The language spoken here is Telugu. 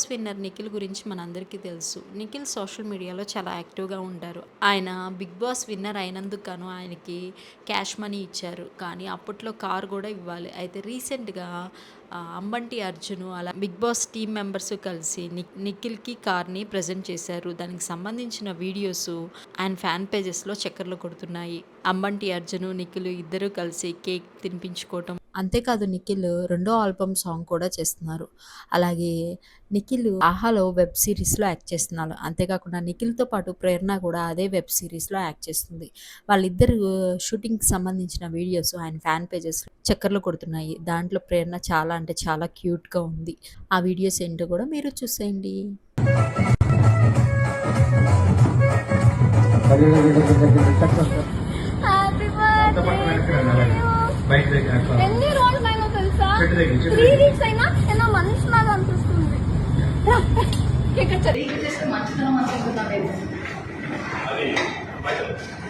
బాస్ విన్నర్ నిఖిల్ గురించి మనందరికీ తెలుసు. నిఖిల్ సోషల్ మీడియాలో చాలా యాక్టివ్‌గా ఉంటారు. ఆయన బిగ్ బాస్ విన్నర్ అయినందుకు గాను ఆయనకి క్యాష్ మనీ ఇచ్చారు. కానీ అప్పట్లో కార్ గూడా ఇవ్వాలి. అయితే రీసెంట్‌గా అంబంటి అర్జున్ అలా బిగ్ బాస్ టీమ్ మెంబర్స్ కలిసి నిఖిల్‌కి కార్‌ని ప్రెజెంట్ చేశారు. దానికి సంబంధించిన వీడియోసు ఆయన ఫ్యాన్ పేజెస్‌లో చక్కర్లు కొడుతున్నాయి. అంబంటి అర్జున్, నిఖిల్ ఇద్దరూ కలిసి కేక్ తినిపించుకోవటం. అంతేకాదు నిఖిల్ రెండో ఆల్బమ్ సాంగ్ కూడా చేస్తున్నారు. అలాగే నిఖిల్ 'ఆహాలో' వెబ్ సీరీస్‌లో యాక్ట్ చేస్తున్నారు. అంతేకాకుండా నిఖిల్‌తో పాటు ప్రేరణ కూడా అదే వెబ్ సీరీస్‌లో యాక్ట్ చేస్తుంది. వాళ్ళిద్దరు షూటింగ్‌కి సంబంధించిన వీడియోస్ ఆయన ఫ్యాన్ పేజెస్‌లో చక్కర్లు కొడుతున్నాయి. దాంట్లో ప్రేరణ చాలా అంటే చాలా క్యూట్‌గా ఉంది. ఆ వీడియోస్ ఏంటో కూడా మీరు చూసేయండి. హ్యాపీ బర్త్డే ఎన్ని రోజులైనా తెలుసా 3 వీక్స్ అయినా ఏదో మనిషి లాగా అనిపిస్తుంది.